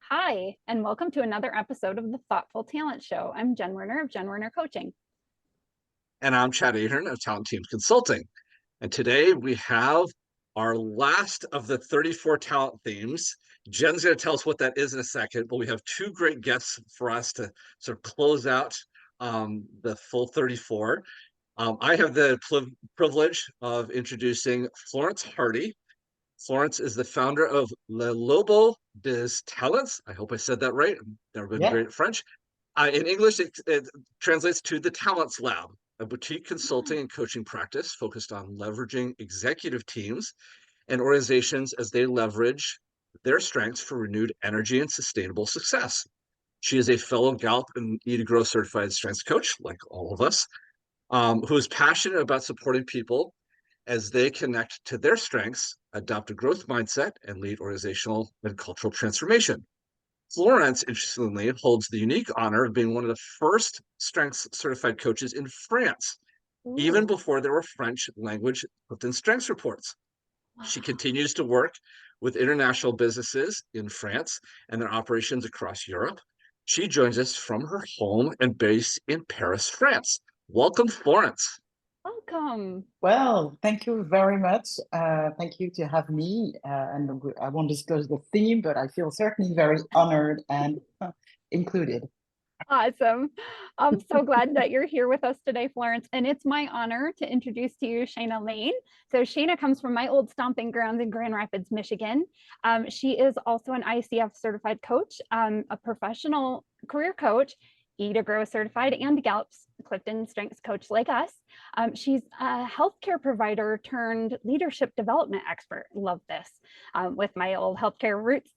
Hi, and welcome to another episode of the Thoughtful Talent Show. I'm Jen Werner of Jen Werner Coaching. And I'm Chad Ahern of Talent Teams Consulting. And today we have our last of the 34 talent themes. Jen's going to tell us what that is in a second, but we have two great guests for us to sort of close out the full 34. I have the privilege of introducing Florence Hardy. Florence is the founder of Le Lobo des Talents. I hope I said that right. I've never been great at French. In English, it translates to the Talents Lab, a boutique consulting and coaching practice focused on leveraging executive teams and organizations as they leverage their strengths for renewed energy and sustainable success. She is a fellow Gallup and Eat to Grow certified strengths coach, like all of us, who is passionate about supporting people as they connect to their strengths, adopt a growth mindset, and lead organizational and cultural transformation. Florence, interestingly, holds the unique honor of being one of the first strengths certified coaches in France, even Ooh, before there were French language CliftonStrengths reports. She wow. continues to work with international businesses in France and their operations across Europe. She joins us from her home and base in Paris, France. Welcome, Florence. Welcome. Well, thank you very much. Thank you to have me. And I won't disclose the theme, but I feel certainly very honored and included. Awesome. I'm so glad that you're here with us today, Florence. And it's my honor to introduce to you Shaina Lane. So Shaina comes from my old stomping grounds in Grand Rapids, Michigan. She is also an ICF certified coach, a professional career coach, Eat to Grow certified, and Gallup's CliftonStrengths coach like us. She's a healthcare provider turned leadership development expert. Love this with my old healthcare roots.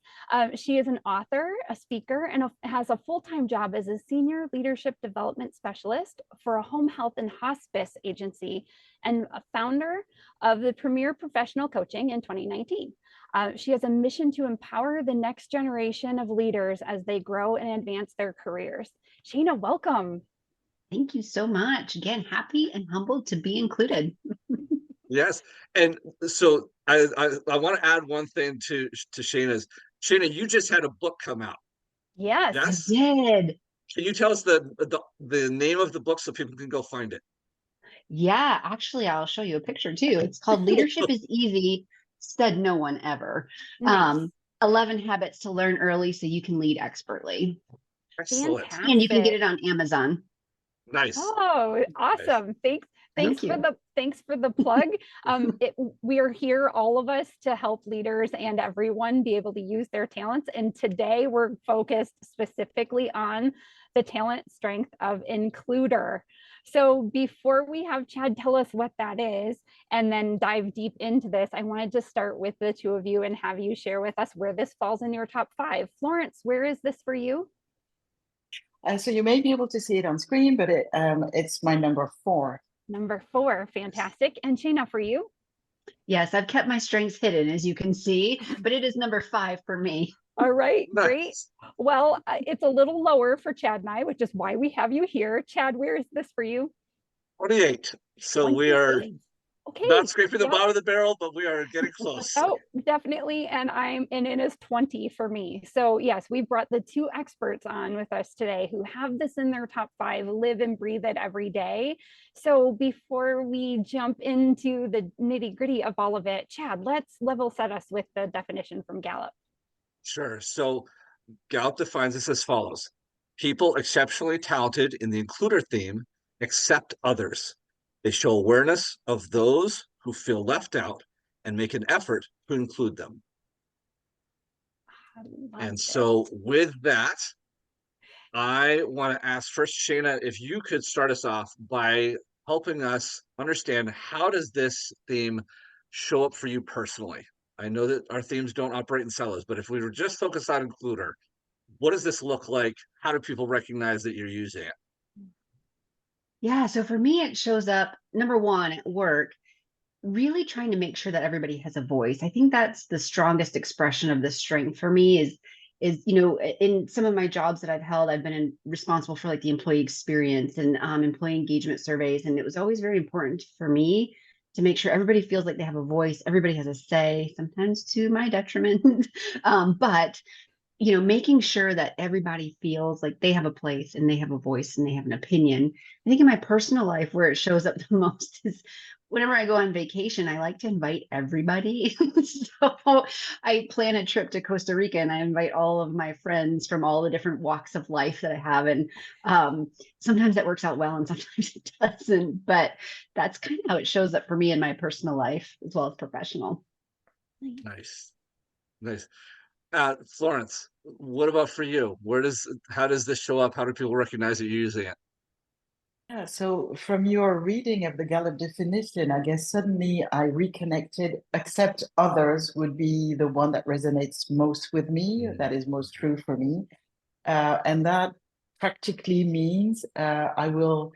She is an author, a speaker, and has a full-time job as a senior leadership development specialist for a home health and hospice agency and a founder of the Premier Professional Coaching in 2019. She has a mission to empower the next generation of leaders as they grow and advance their careers. Shaina, welcome. Thank you so much. Again, happy and humbled to be included. Yes, and so I want to add one thing to Shayna's. Shayna, you just had a book come out. Yes. I Yes. did. Can you tell us the name of the book so people can go find it? Yeah, actually, I'll show you a picture too. It's called Leadership is Easy, Said No One Ever. Nice. 11 Habits to Learn Early so you can lead expertly. Excellent. And you can get Fantastic. it on Amazon. Nice. Oh, Nice. awesome. Thank you. Thanks for the plug. We are here, all of us, to help leaders and everyone be able to use their talents. And today we're focused specifically on the talent strength of includer. So before we have Chad tell us what that is and then dive deep into this, I wanted to start with the two of you and have you share with us where this falls in your top 5. Florence, where is this for you? So you may be able to see it on screen, but it's my number 4. Number 4, fantastic. And Shaina, for you? Yes, I've kept my strengths hidden, as you can see, but it is number 5 for me. All right, great. Nice. Well, it's a little lower for Chad and I, which is why we have you here. Chad, where is this for you? 28. So we are 28. Okay. not scraping the Yep. bottom of the barrel, but we are getting close. Oh, definitely. And it is 20 for me. So yes, we've brought the two experts on with us today who have this in their top 5, live and breathe it every day. So before we jump into the nitty gritty of all of it, Chad, let's level set us with the definition from Gallup. Sure. So Gallup defines this as follows: people exceptionally talented in the includer theme accept others. They show awareness of those who feel left out and make an effort to include them. I love And this. so, with that, I want to ask first, Shayna, if you could start us off by helping us understand, how does this theme show up for you personally? I know that our themes don't operate in silos, but if we were just focused on includer, what does this look like? How do people recognize that you're using it? Yeah, so for me, it shows up, number 1, at work, really trying to make sure that everybody has a voice. I think that's the strongest expression of the strength for me is in some of my jobs that I've held, I've been responsible for like the employee experience and employee engagement surveys, and it was always very important for me to make sure everybody feels like they have a voice, everybody has a say, sometimes to my detriment. But making sure that everybody feels like they have a place and they have a voice and they have an opinion. I think in my personal life, where it shows up the most is whenever I go on vacation, I like to invite everybody. So I plan a trip to Costa Rica and I invite all of my friends from all the different walks of life that I have. And sometimes that works out well and sometimes it doesn't. But that's kind of how it shows up for me in my personal life as well as professional. Nice. Nice. Florence, what about for you? How does this show up? How do people recognize that you're using it? Yeah, so from your reading of the Gallup definition, I guess suddenly I reconnected, accept others would be the one that resonates most with me, that is most true for me. And that practically means I will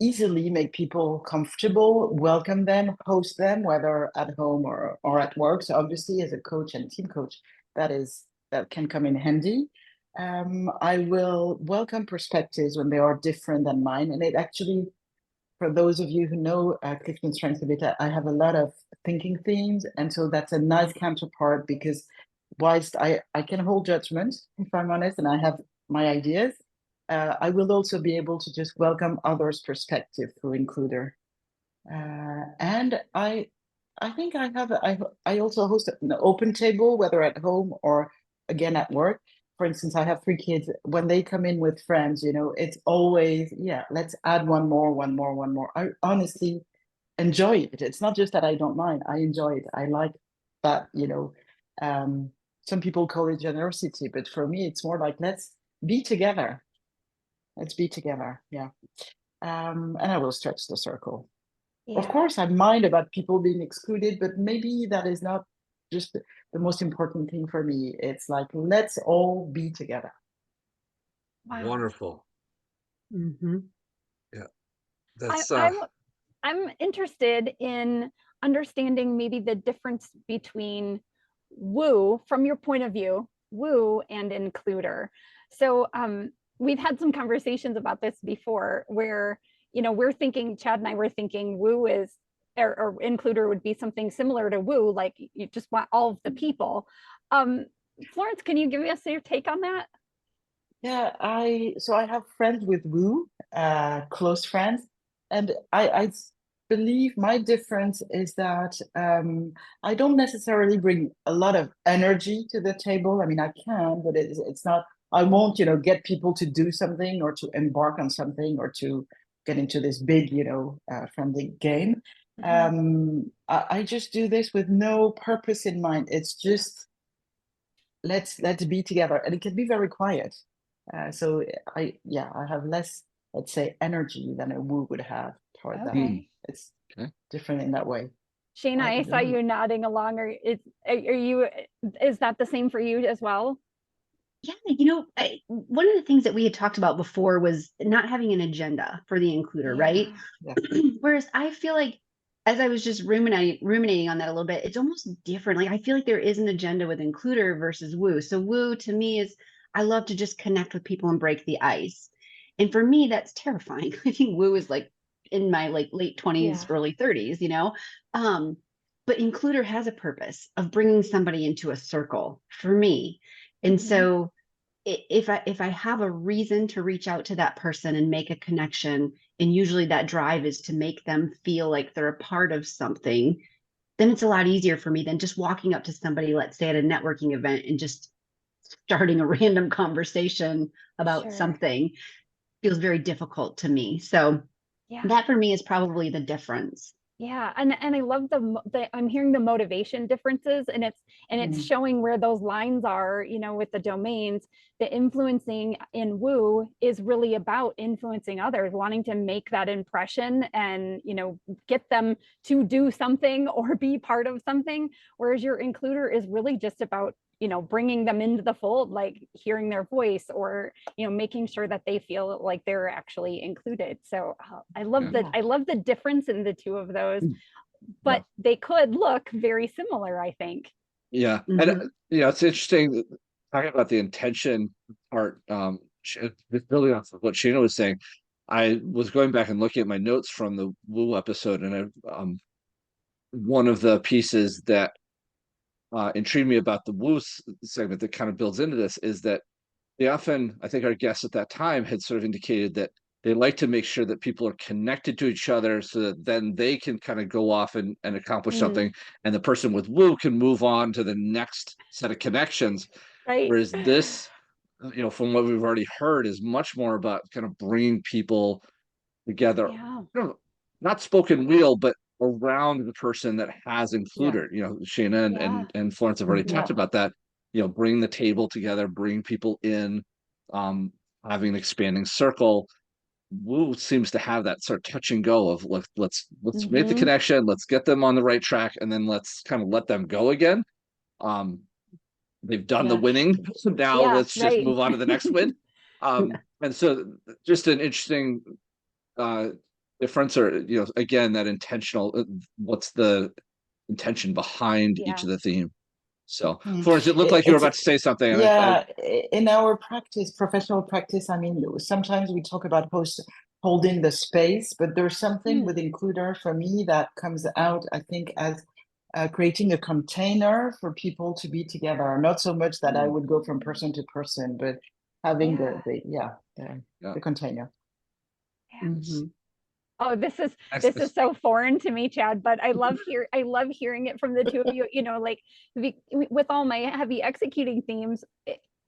easily make people comfortable, welcome them, host them, whether at home or at work. So obviously as a coach and team coach, that can come in handy. I will welcome perspectives when they are different than mine. And it actually, for those of you who know CliftonStrengths a bit, I have a lot of thinking themes. And so that's a nice counterpart because whilst I can hold judgment, if I'm honest, and I have my ideas, I will also be able to just welcome others' perspective through Includer. And I think I also host an open table, whether at home or again at work. For instance, I have 3 kids. When they come in with friends, it's always, yeah, let's add one more. I honestly enjoy it. It's not just that I don't mind. I enjoy it. I like that, some people call it generosity, but for me, it's more like, let's be together. Let's be together. Yeah. And I will stretch the circle. Of course, I mind about people being excluded, but maybe that is not just the most important thing for me. It's like, let's all be together. Wow. Wonderful. Yeah. That's I'm interested in understanding maybe the difference between woo, from your point of view, woo and includer. So we've had some conversations about this before where, we're thinking, Chad and I were thinking woo is, or includer would be something similar to woo, like you just want all of the people. Florence, can you give us your take on that? Yeah, I have friends with woo, close friends, and I believe my difference is that I don't necessarily bring a lot of energy to the table. I mean, I can, but it's not, I won't, get people to do something or to embark on something or to get into this big, friendly game. I just do this with no purpose in mind. It's just, let's be together. And it can be very quiet. So I have less, let's say, energy than a woo would have toward that. It's different in that way. Shaina, I saw you nodding along. Is that the same for you as well? Yeah, one of the things that we had talked about before was not having an agenda for the includer, right? Yeah. Whereas I feel like, as I was just ruminating on that a little bit, it's almost different. Like I feel like there is an agenda with includer versus woo. So woo to me is, I love to just connect with people and break the ice. And for me, that's terrifying. I think woo is like in my late 20s, early 30s, but includer has a purpose of bringing somebody into a circle for me. And so if I have a reason to reach out to that person and make a connection, and usually that drive is to make them feel like they're a part of something, then it's a lot easier for me than just walking up to somebody, let's say at a networking event, and just starting a random conversation about something. Feels very difficult to me. So that for me is probably the difference. Yeah, and I love I'm hearing the motivation differences, and it's showing where those lines are, with the domains. The influencing in woo is really about influencing others, wanting to make that impression and, get them to do something or be part of something. Whereas your includer is really just about, bringing them into the fold, like hearing their voice or, making sure that they feel like they're actually included. So I love the difference in the two of those, but they could look very similar, I think. Yeah. And it's interesting talking about the intention part, building off of what Shaina was saying. I was going back and looking at my notes from the woo episode, and one of the pieces that intrigued me about the woo segment that kind of builds into this is that they often, I think our guests at that time had sort of indicated that they like to make sure that people are connected to each other so that then they can kind of go off and accomplish something, and the person with woo can move on to the next set of connections. Right. Whereas this, from what we've already heard, is much more about kind of bringing people together, Yeah. not spoken wheel, but around the person that has included. Shaina Yeah. and Florence have already talked about that. Bring the table together, bring people in, having an expanding circle. Woo seems to have that sort of touch and go of let's make the connection, let's get them on the right track, and then let's kind of let them go again. They've done the winning, so now let's just move on to the next win. And so just an interesting difference, or again, that intentional, what's the intention behind each of the theme. So Florence, it looked like you were about to say something. In our practice, professional practice, I mean, sometimes we talk about holding the space, but there's something with includer for me that comes out, I think, as creating a container for people to be together. Not so much that I would go from person to person, but having the container. Oh, this is so foreign to me, Chad, but I love hearing it from the two of you. Like with all my heavy executing themes,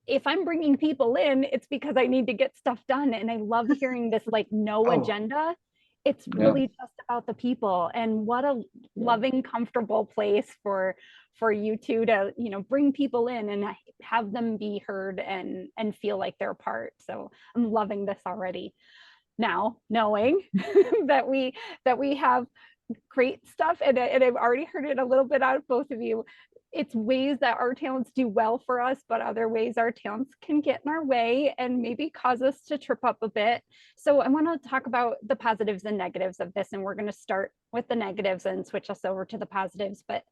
if I'm bringing people in, it's because I need to get stuff done, and I love hearing this like no agenda. It's really just about the people, and what a loving, comfortable place for you two to bring people in and have them be heard and feel like they're part. So I'm loving this already. Now, knowing that we have great stuff, and I've already heard it a little bit out of both of you. It's ways that our talents do well for us, but other ways our talents can get in our way and maybe cause us to trip up a bit. So I want to talk about the positives and negatives of this, and we're going to start with the negatives and switch us over to the positives. But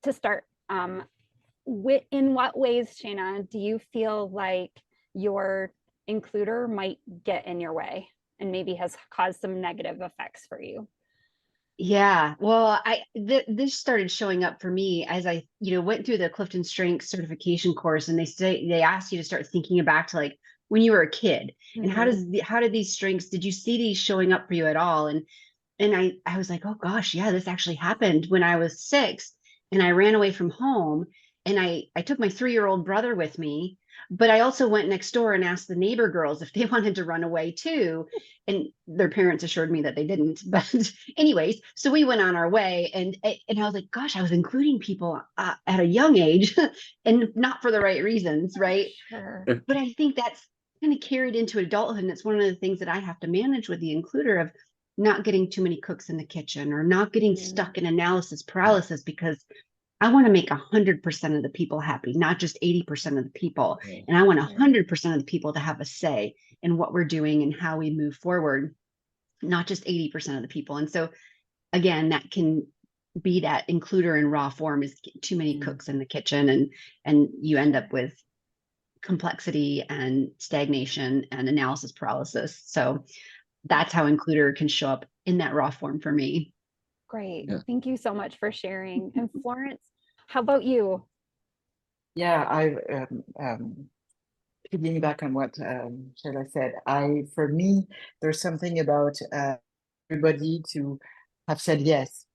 to start, in what ways, Shaina, do you feel like your includer might get in your way and maybe has caused some negative effects for you? Yeah, well, this started showing up for me as I, went through the CliftonStrengths certification course, and they asked you to start thinking back to like when you were a kid, and how did these strengths, did you see these showing up for you at all? And I was like, oh gosh, yeah, this actually happened when I was 6, and I ran away from home, and I took my 3-year-old brother with me. But I also went next door and asked the neighbor girls if they wanted to run away too. And their parents assured me that they didn't. But anyways, so we went on our way, and I was like, gosh, I was including people at a young age and not for the right reasons, right? Sure. But I think that's kind of carried into adulthood. And it's one of the things that I have to manage with the includer, of not getting too many cooks in the kitchen, or not getting stuck in analysis paralysis, because I want to make 100% of the people happy, not just 80% of the people. And I want 100% of the people to have a say in what we're doing and how we move forward, not just 80% of the people. And so again, that can be that includer in raw form, is too many cooks in the kitchen, and you end up with complexity and stagnation and analysis paralysis. So that's how includer can show up in that raw form for me. Great. Thank you so much for sharing. And Florence, how about you? Yeah, I piggyback on what Sheila said. For me, there's something about everybody to have said yes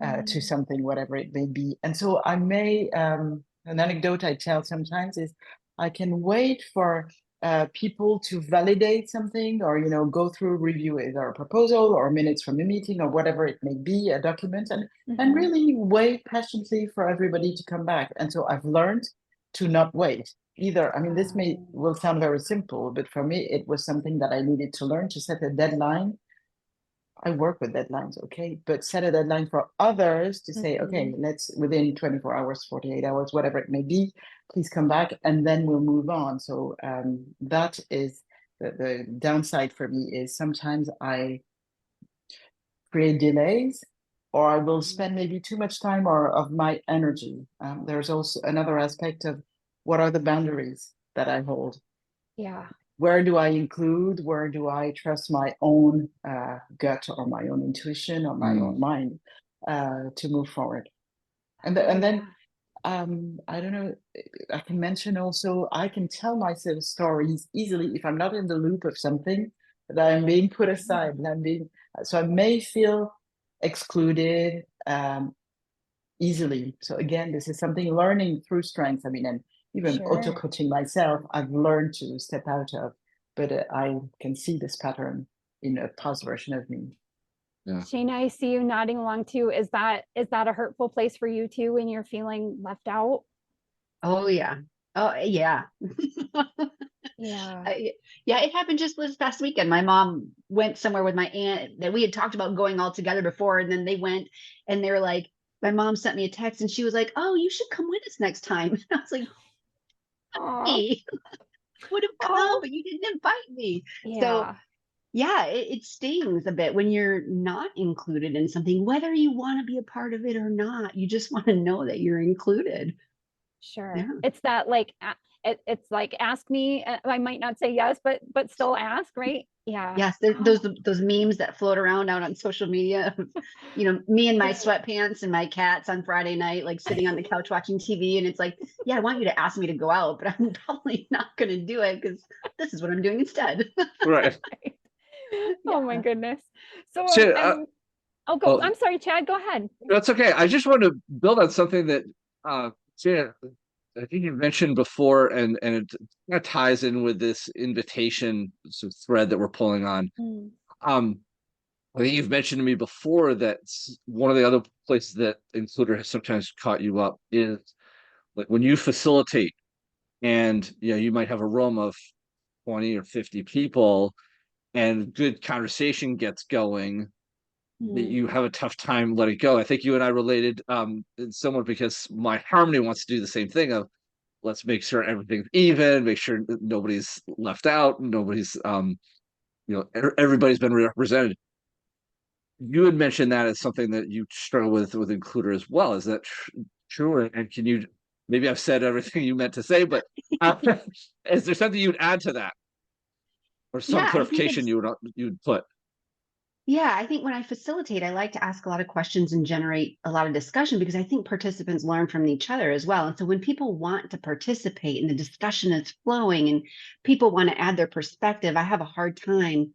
to something, whatever it may be. And so I may, an anecdote I tell sometimes is I can wait for people to validate something, or go through review either a proposal or minutes from a meeting or whatever it may be, a document, and really wait patiently for everybody to come back. And so I've learned to not wait either. I mean, this will sound very simple, but for me it was something that I needed to learn, to set a deadline. I work with deadlines, okay, but set a deadline for others to say, okay, let's, within 24 hours, 48 hours, whatever it may be, please come back, and then we'll move on. So that is the downside for me, is sometimes I create delays, or I will spend maybe too much time or of my energy. There's also another aspect of what are the boundaries that I hold. Yeah. Where do I include? Where do I trust my own gut or my own intuition or my own mind to move forward? And then I don't know. I can mention also, I can tell myself stories easily if I'm not in the loop of something, that I'm being put aside, and so I may feel excluded easily. So again, this is something learning through strengths. I mean, and even auto Sure. coaching myself, I've learned to step out of, but I can see this pattern in a past version of me. Yeah. Shaina, I see you nodding along too. Is that a hurtful place for you too when you're feeling left out? Oh yeah. Oh yeah. Yeah. Yeah, it happened just this past weekend. My mom went somewhere with my aunt that we had talked about going all together before, and then they went and they were like, my mom sent me a text and she was like, "Oh, you should come with us next time." And I was like, Aw. "Hey, would have come, Oh, but you didn't invite me." So yeah. yeah, it stings a bit when you're not included in something, whether you want to be a part of it or not. You just want to know that you're included. Sure. Yeah. It's that like it's like ask me. I might not say yes, but still ask, right? Yeah. Yes, Oh, those memes that float around out on social media of, me in my yeah. sweatpants and my cats on Friday night, like sitting on the couch watching TV. And it's like, yeah, I want you to ask me to go out, but I'm probably not going to do it because this is what I'm doing instead. Right. Oh my Yeah. goodness. So So, I'll go. oh, I'm sorry, Chad, go ahead. that's okay. I just want to build on something that Jan, I think you mentioned before, and it kind of ties in with this invitation thread that we're pulling on. Mm, Um, I think you've mentioned to me before that one of the other places that Includer has sometimes caught you up is like when you facilitate, and you might have a room of 20 or 50 people, and good conversation gets going, that mm. you have a tough time letting go. I think you and I related somewhat because my harmony wants to do the same thing of let's make sure everything's even, make sure nobody's left out, nobody's everybody's been represented. You had mentioned that as something that you struggle with Includer as well. Is that true? And can you, maybe I've said everything you meant to say, but is there something you'd add to that, or some Yeah, I think clarification it's you'd put? Yeah, I think when I facilitate, I like to ask a lot of questions and generate a lot of discussion because I think participants learn from each other as well. And so when people want to participate and the discussion is flowing and people want to add their perspective, I have a hard time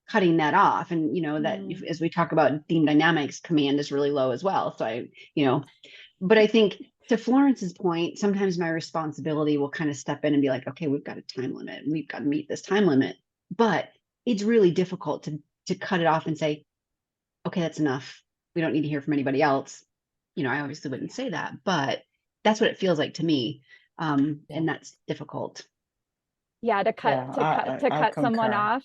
cutting that off. And, that Mm. as we talk about team dynamics, command is really low as well. So but I think to Florence's point, sometimes my responsibility will kind of step in and be like, okay, we've got a time limit and we've got to meet this time limit. But it's really difficult to cut it off and say, okay, that's enough. We don't need to hear from anybody else. I obviously wouldn't say that, but that's what it feels like to me. Yeah, And that's difficult. Yeah, yeah, to I cut someone concur. off.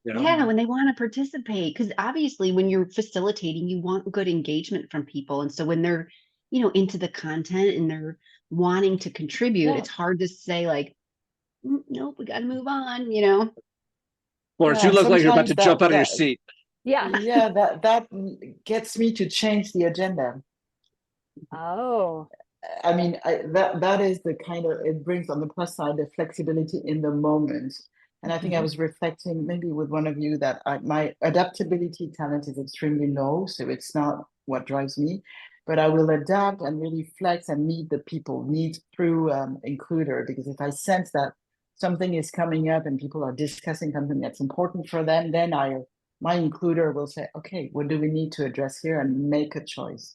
Yeah. Yeah, when they want to participate, because obviously when you're facilitating, you want good engagement from people. And so when they're, into the content and they're wanting to contribute, Yeah, it's hard to say like, nope, we got to move on. Florence, yeah, you and look like you're about sometimes to jump out of your seat. Yeah. yeah, that gets me to change the agenda. Oh. I mean, that is the kind of, it brings on the plus side the flexibility in the moment. And I think I Mhm. was reflecting maybe with one of you that my adaptability talent is extremely low, so it's not what drives me, but I will adapt and really flex and meet the people need through Includer, because if I sense that something is coming up and people are discussing something that's important for them, then my Includer will say, okay, what do we need to address here, and make a choice.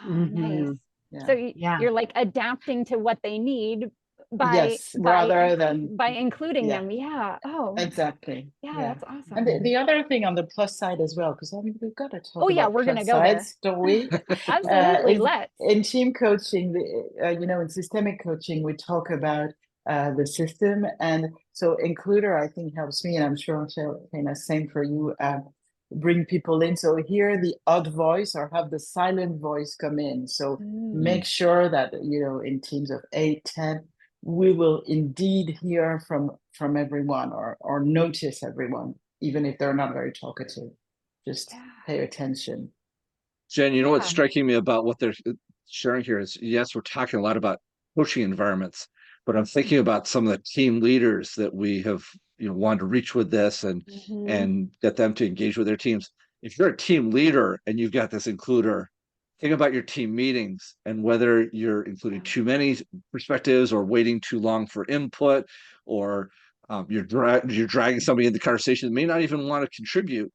Oh, nice. Yeah. So Yeah. you're like adapting to what they need by Yes, rather than, including yeah, them. Yeah. Oh, exactly. yeah, Yeah. that's And awesome. the other thing on the plus side as well, because I mean, we've got to Oh talk yeah, about we're gonna plus go there. sides, don't we? Absolutely. Is Let's. in team coaching, in systemic coaching, we talk about the system. And so Includer, I think, helps me, and I'm sure, Shayna, same for you, bring people in. So hear the odd voice or have the silent voice come in. So Mm. make sure that, in teams of 8, 10, we will indeed hear from everyone, or notice everyone, even if they're not very talkative. Just Yeah. pay attention. Jen, you know what's Yeah. striking me about what they're sharing here is, yes, we're talking a lot about coaching environments, but I'm thinking about some of the team leaders that we have, wanted to reach with this, and Mhm. and get them to engage with their teams. If you're a team leader and you've got this Includer, think about your team meetings and whether you're including too many perspectives or waiting too long for input, or you're dragging somebody into the conversation that may not even want to contribute,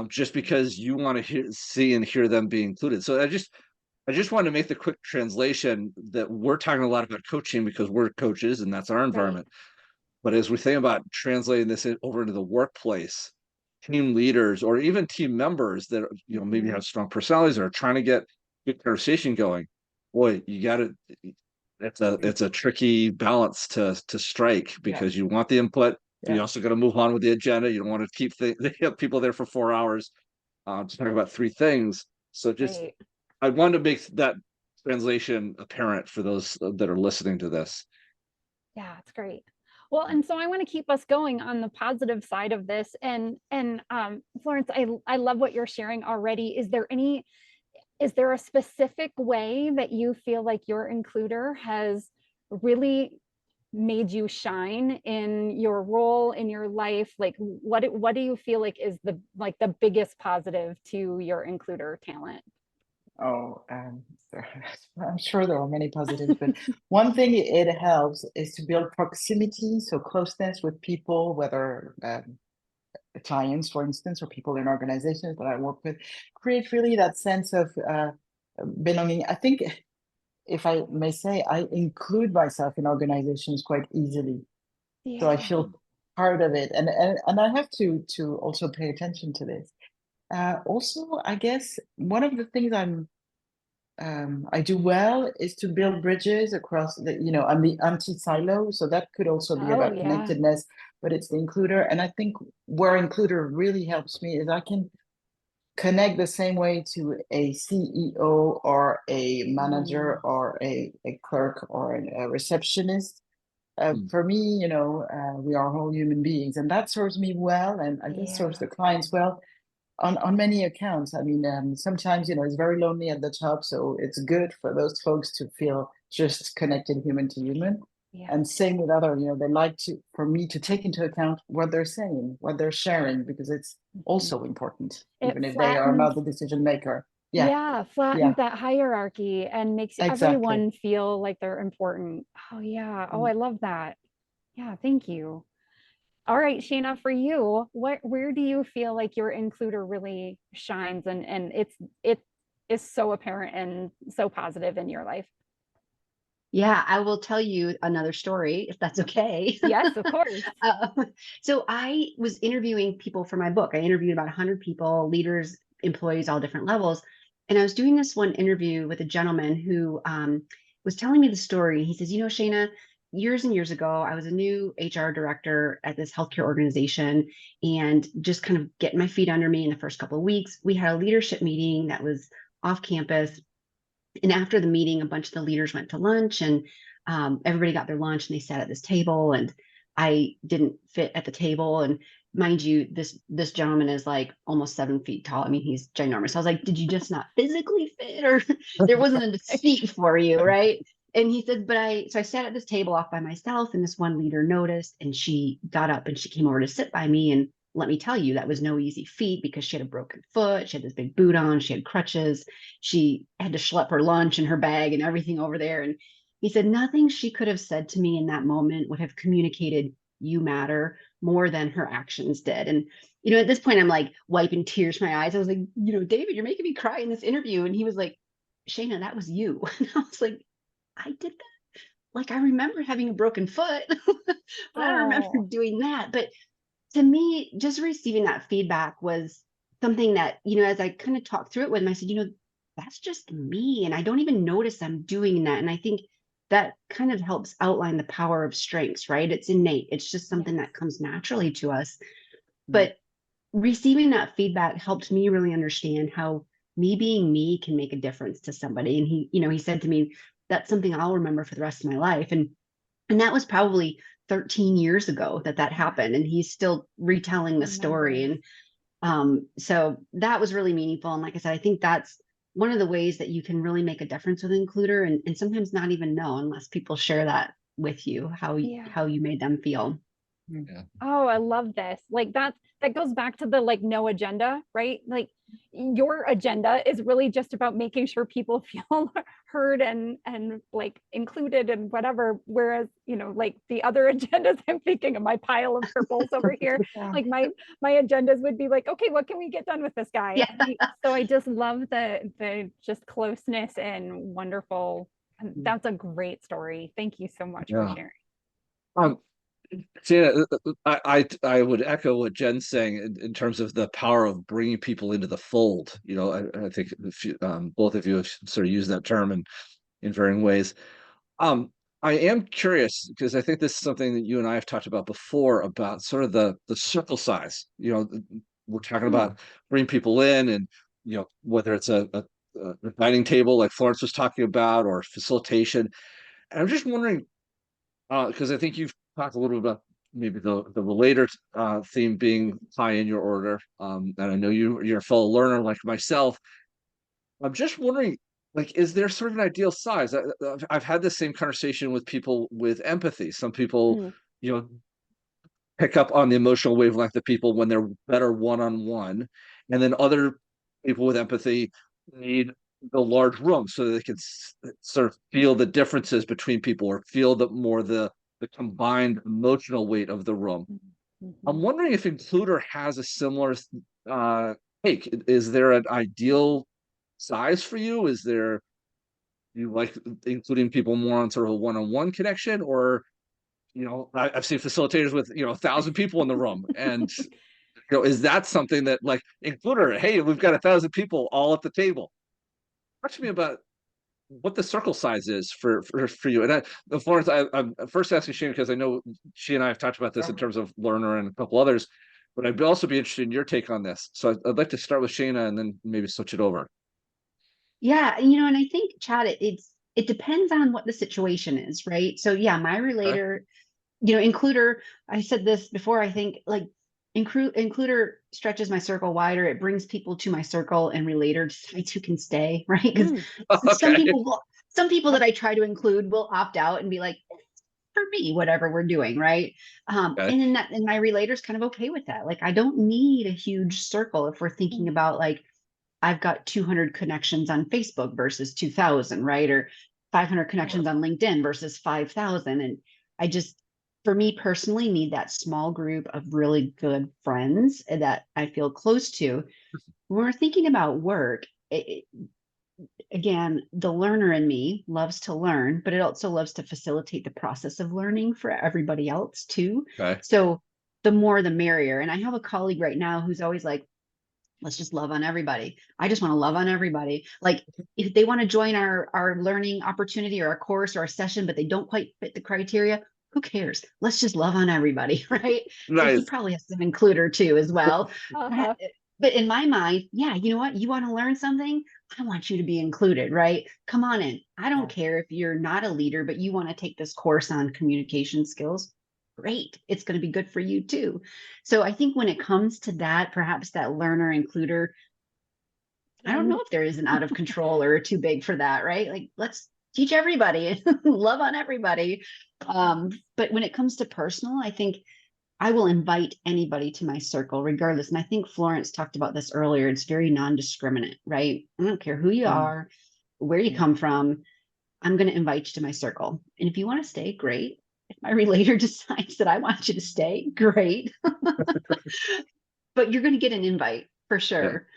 just because you want to see and hear them be included. So I just want to make the quick translation that we're talking a lot about coaching because we're coaches and that's our environment. But as we think about translating this over into the workplace, team leaders or even team members that maybe have strong personalities or are trying to get good conversation going, boy, you got to. It's a tricky balance to strike because you want the input, but you also got to move on with the agenda. You don't want to keep people there for 4 hours to talk about 3 things. So just I wanted to make that translation apparent for those that are listening to this. Yeah, it's great. Well, and so I want to keep us going on the positive side of this. And Florence, I love what you're sharing already. Is there a specific way that you feel like your includer has really made you shine in your role in your life? Like what do you feel like is the biggest positive to your includer talent? Oh, I'm sure there are many positives, but one thing it helps is to build proximity, so closeness with people, whether clients, for instance, or people in organizations that I work with, create really that sense of belonging. I think, if I may say, I include myself in organizations quite easily, so I feel part of it, and I have to also pay attention to this. Also, I guess one of the things I do well is to build bridges across I'm the anti-silo, so that could also be about connectedness, but it's the includer. And I think where includer really helps me is I can connect the same way to a CEO or a manager or a clerk or a receptionist. For me, we are all human beings, and that serves me well, and I guess serves the clients well on many accounts. I mean, sometimes, it's very lonely at the top, so it's good for those folks to feel just connected human to human. And same with other, they like for me to take into account what they're saying, what they're sharing, because it's also important, even if they are not the decision maker. Flattens that hierarchy and makes everyone feel like they're important. Oh I love that. Thank you. All right, Shaina, for you, where do you feel like your includer really shines and it is so apparent and so positive in your life? Yeah, I will tell you another story, if that's okay. Yes, of course. So I was interviewing people for my book. I interviewed about 100 people, leaders, employees, all different levels. And I was doing this one interview with a gentleman who was telling me the story. He says, Shaina, years and years ago, I was a new HR director at this healthcare organization and just kind of getting my feet under me in the first couple of weeks. We had a leadership meeting that was off campus. And after the meeting, a bunch of the leaders went to lunch and everybody got their lunch and they sat at this table and I didn't fit at the table. And mind you, this gentleman is like almost 7 feet tall. I mean, he's ginormous. I was like, did you just not physically fit, or there wasn't a seat for you, right? And he said, so I sat at this table off by myself, and this one leader noticed and she got up and she came over to sit by me. And let me tell you, that was no easy feat because she had a broken foot. She had this big boot on. She had crutches. She had to schlep her lunch and her bag and everything over there. And he said, nothing she could have said to me in that moment would have communicated you matter more than her actions did. And, at this point, I'm like wiping tears from my eyes. I was like, David, you're making me cry in this interview. And he was like, Shaina, that was you. And I was like, I did that. Like, I remember having a broken foot, but I don't remember doing that. But to me, just receiving that feedback was something that, as I kind of talked through it with him, I said, that's just me. And I don't even notice I'm doing that. And I think that kind of helps outline the power of strengths, right? It's innate. It's just something that comes naturally to us. But receiving that feedback helped me really understand how me being me can make a difference to somebody. And he said to me, that's something I'll remember for the rest of my life. And that was probably 13 years ago that happened, and he's still retelling the story. And so that was really meaningful. And like I said, I think that's one of the ways that you can really make a difference with an includer, and sometimes not even know unless people share that with you, how you made them feel. Yeah. Oh, I love this. Like that goes back to the like no agenda, right? Like your agenda is really just about making sure people feel heard and like included and whatever. Whereas, like the other agendas, I'm thinking of my pile of purples over here. Yeah. Like my agendas would be like, okay, what can we get done with this guy? Yeah. Right? So I just love the just closeness and wonderful. That's a great story. Thank you so much for Yeah. sharing. Um, Tina, I would echo what Jen's saying in terms of the power of bringing people into the fold. I think both of you have sort of used that term in varying ways. Um, I am curious because I think this is something that you and I have talked about before about sort of the circle size. We're talking about bringing people in, and whether it's a dining table like Florence was talking about, or facilitation. And I'm just wondering, because I think you've talked a little bit about maybe the relator theme being high in your order, and I know you're a fellow learner like myself. I'm just wondering, like, is there sort of an ideal size? I've had the same conversation with people with empathy. Some people, Mm. you know, pick up on the emotional wavelength of people when they're better one-on-one, and then other people with empathy need the large room so they can sort of feel the differences between people, or feel the combined emotional weight of the room. I'm Mhm. wondering if Includer has a similar uh, take. Is there an ideal size for you? Is there you like including people more on sort of a one-on-one connection, or I've seen facilitators with 1,000 people in the room, and is that something that like Includer? Hey, we've got 1,000 people all at the table. Talk to me about what the circle size is for you. And Florence, I'm first asking Shane because I know she and I have talked about this in terms of Learner and a couple others, but I'd also be interested in your take on this. So I'd like to start with Shayna and then maybe switch it over. Yeah, and I think, Chad, it depends on what the situation is, right? So yeah, my Okay. relator, includer, I said this before, I think like includer stretches my circle wider. It brings people to my circle, and relator decides who can stay, right? Because Mm. some Okay. people that I try to include will opt out and be like, for me, whatever we're doing, right? Okay. And my relator's kind of okay with that. Like, I don't need a huge circle if we're thinking about like I've got 200 connections on Facebook versus 2,000, right? Or 500 connections on LinkedIn versus 5,000. And I just, for me personally, need that small group of really good friends that I feel close to. When we're thinking about work, again, the learner in me loves to learn, but it also loves to facilitate the process of learning for everybody else too. Okay. So the more the merrier. And I have a colleague right now who's always like, let's just love on everybody. I just want to love on everybody. Like if they want to join our learning opportunity or our course or our session, but they don't quite fit the criteria, who cares? Let's just love on everybody, right? So he Nice. probably has some includer too as well. Uh-huh. But in my mind, yeah, you know what? You want to learn something? I want you to be included, right? Come on in. I don't care if you're not a leader, but you want to take this course on communication skills. Great. It's going to be good for you too. So I think when it comes to that, perhaps that learner includer, I don't know if there is an out of control or too big for that, right? Like let's teach everybody, love on everybody. But when it comes to personal, I think I will invite anybody to my circle regardless. And I think Florence talked about this earlier. It's very non-discriminate, right? I don't care who you are, where you come from. I'm going to invite you to my circle. And if you want to stay, great. If my relator decides that I want you to stay, great. But you're going to get an invite for Yeah. sure.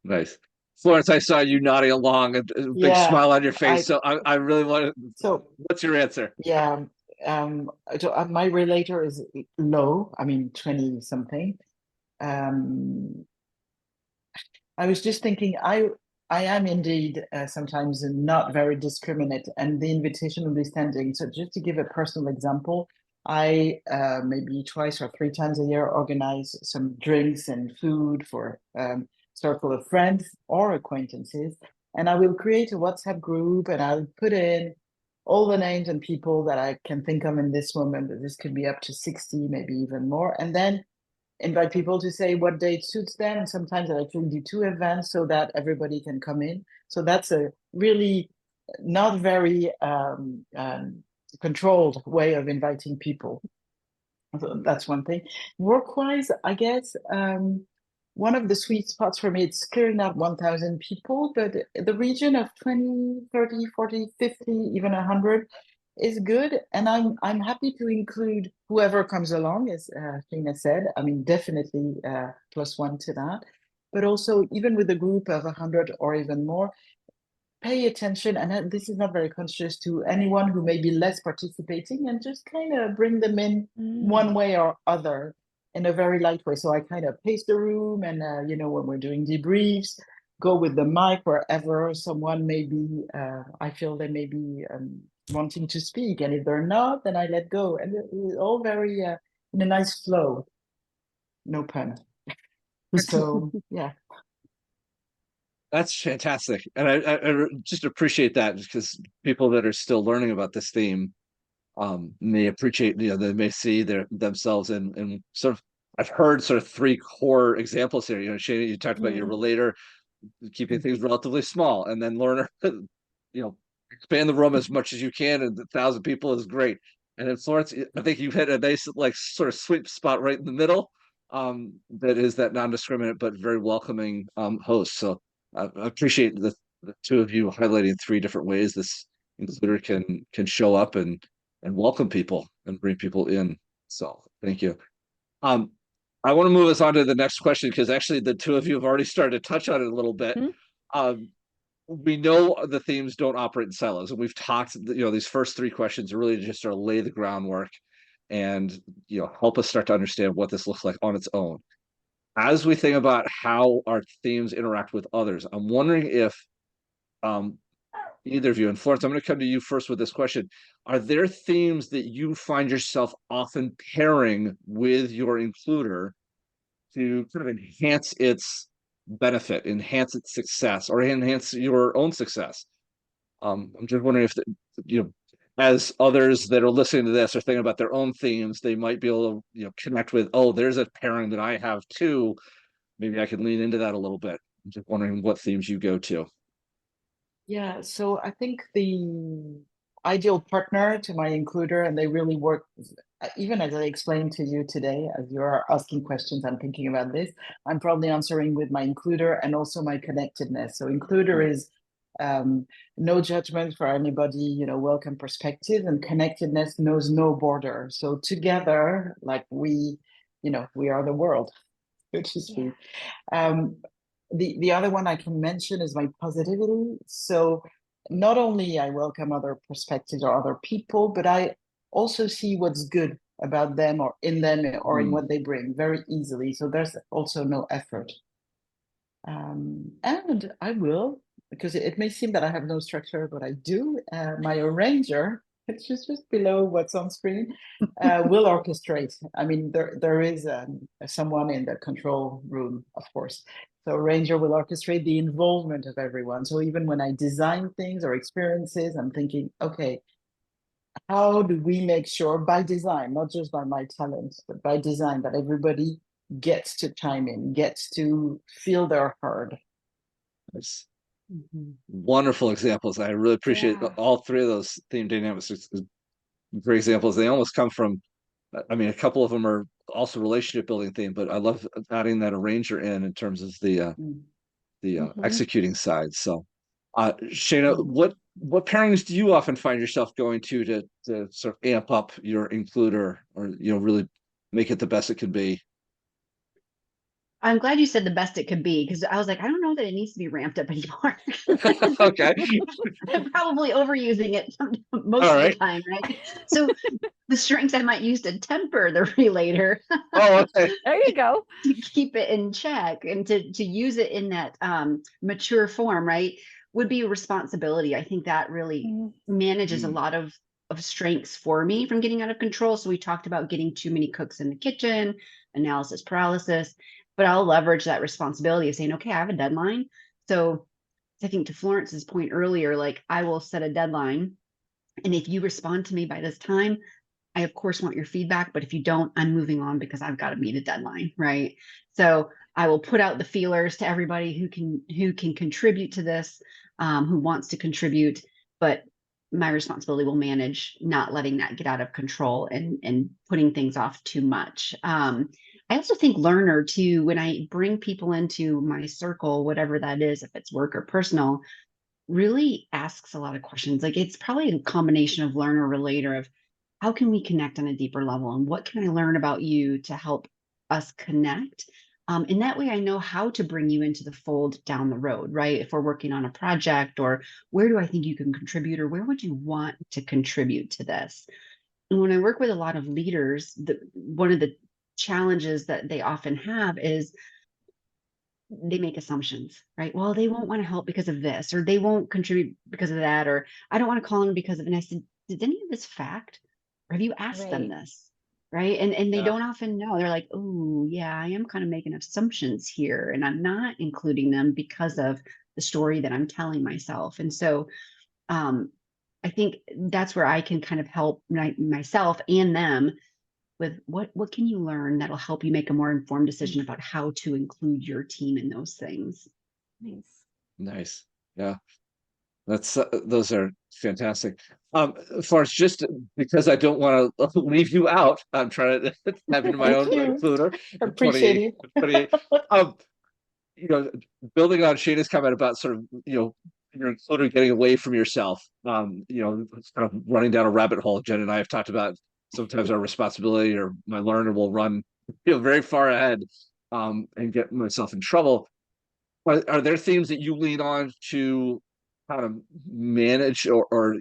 Nice. Florence, I saw you nodding along, a big Yeah, smile on your face. I So I really want to. so What's your answer? yeah. My relator is low. I mean, 20 something. Um, I was just thinking, I am indeed sometimes not very discriminate, and the invitation will be standing. So just to give a personal example, I maybe twice or three times a year organize some drinks and food for circle of friends or acquaintances, and I will create a WhatsApp group, and I'll put in all the names and people that I can think of in this moment. But this could be up to 60, maybe even more, and then invite people to say what date suits them. And sometimes I actually do two events so that everybody can come in. So that's a really not very controlled way of inviting people. So that's one thing. Work-wise, I guess one of the sweet spots for me, it's clearly not 1,000 people, but the region of 20, 30, 40, 50, even 100 is good. And I'm happy to include whoever comes along, as Shaina said. I mean, definitely +1 to that. But also, even with a group of 100 or even more, pay attention, and this is not very conscious, to anyone who may be less participating, and just kind of bring them in one way or other in a very light way. So I kind of pace the room, and you know, when we're doing debriefs, go with the mic wherever someone may be, I feel they may be wanting to speak, and if they're not, then I let go, and it's all very in a nice flow, no pun. So yeah. That's fantastic. And I just appreciate that, because people that are still learning about this theme may appreciate, you know, they may see themselves in sort of, I've heard sort of 3 core examples here. You know, Shana, you talked about your relator, keeping things relatively small, and then learner, you know, expand the room as much as you can, and 1,000 people is great. And in Florence, I think you've hit a nice, like, sort of sweet spot right in the middle. That is that non-discriminate but very welcoming host. So I appreciate the 2 of you highlighting 3 different ways this includer can show up and welcome people and bring people in. So thank you. I want to move us on to the next question, because actually the 2 of you have already started to touch on it a little bit. We know the themes don't operate in silos, and we've talked, you know, these first 3 questions are really just to lay the groundwork and, you know, help us start to understand what this looks like on its own. As we think about how our themes interact with others, I'm wondering if either of you, and Florence, I'm going to come to you first with this question. Are there themes that you find yourself often pairing with your includer to kind of enhance its benefit, enhance its success, or enhance your own success? I'm just wondering if, you know, as others that are listening to this are thinking about their own themes, they might be able to, you know, connect with, oh, there's a pairing that I have too. Maybe I can lean into that a little bit. I'm just wondering what themes you go to. Yeah, so I think the ideal partner to my includer, and they really work, even as I explained to you today, as you're asking questions, I'm thinking about this. I'm probably answering with my includer and also my connectedness. So includer is no judgment for anybody, you know, welcome perspective, and connectedness knows no border. So together, like we, you know, we are the world, which is true. The other one I can mention is my positivity. So not only I welcome other perspectives or other people, but I also see what's good about them or in in what they bring very easily. So there's also no effort. And I will, because it may seem that I have no structure, but I do. My arranger, it's just below what's on screen, will orchestrate. I mean, there is someone in the control room, of course. So arranger will orchestrate the involvement of everyone. So even when I design things or experiences, I'm thinking, okay, how do we make sure by design, not just by my talents, but by design, that everybody gets to chime in, gets to feel they're heard. Nice. Wonderful examples. I really appreciate all 3 of those theme dynamics. It's great examples. They almost come from, I mean, a couple of them are also relationship building theme, but I love adding that arranger in terms of the executing side. So Shaina, what pairings do you often find yourself going to sort of amp up your includer, or, you know, really make it the best it can be? I'm glad you said the best it could be, because I was like, I don't know that it needs to be ramped up anymore. Okay. I'm probably overusing it most of the time, right? So the strengths I might use to temper the relator. Oh, okay. There you go. To keep it in check and to use it in that mature form, right, would be a responsibility. I think that really manages a lot of strengths for me from getting out of control. So we talked about getting too many cooks in the kitchen, analysis paralysis, but I'll leverage that responsibility of saying, okay, I have a deadline. So I think to Florence's point earlier, like, I will set a deadline, and if you respond to me by this time, I of course want your feedback, but if you don't, I'm moving on because I've got to meet a deadline, right? So I will put out the feelers to everybody who can contribute to this, who wants to contribute, but my responsibility will manage not letting that get out of control and putting things off too much. I also think learner too, when I bring people into my circle, whatever that is, if it's work or personal, really asks a lot of questions. Like it's probably a combination of learner relator of how can we connect on a deeper level and what can I learn about you to help us connect. And that way I know how to bring you into the fold down the road, right? If we're working on a project, or where do I think you can contribute, or where would you want to contribute to this? And when I work with a lot of leaders, one of the challenges that they often have is they make assumptions, right? Well, they won't want to help because of this, or they won't contribute because of that, or I don't want to call them because of, and I said, did any of this fact? Or have you asked them Right. this? Right. And they Yeah. don't often know. They're like, oh yeah, I am kind of making assumptions here. And I'm not including them because of the story that I'm telling myself. And so I think that's where I can kind of help myself and them with what can you learn that'll help you make a more informed decision about how to include your team in those things. Nice. Nice. Yeah. That's those are fantastic. Florence, just because I don't want to leave you out, I'm trying to tap into my Thank own you. includer. Appreciate 28, it. 28. You know, building on Shayna's comment about sort of, your includer getting away from yourself. It's kind of running down a rabbit hole. Jen and I have talked about sometimes our responsibility or my learner will run, very far ahead, and get myself in trouble. Are there themes that you lean on to kind of manage or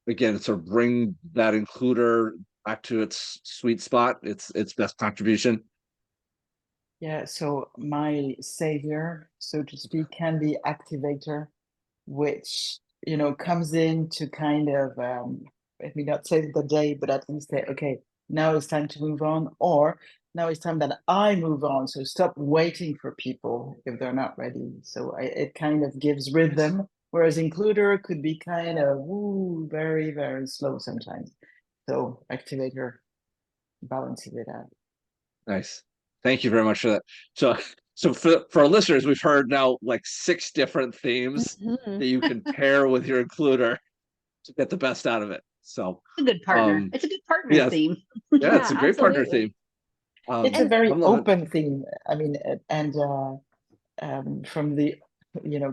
again sort of bring that includer back to its sweet spot, its best contribution? Yeah, so my savior, so to speak, can be activator, which, comes in to kind of, let me not save the day, but at least say, okay, now it's time to move on, or now it's time that I move on. So stop waiting for people if they're not ready. So it kind of gives rhythm, whereas includer could be kind of very, very slow sometimes. So activator balances it out. Nice. Thank you very much for that. So for our listeners, we've heard now like 6 different themes Mhm. that you can pair with your includer to get the best out of it. So It's a good partner. um It's a good partner yeah, theme. yeah, it's Yeah, a great partner absolutely. theme. It's a And very I'm loving open theme. I mean, and from the,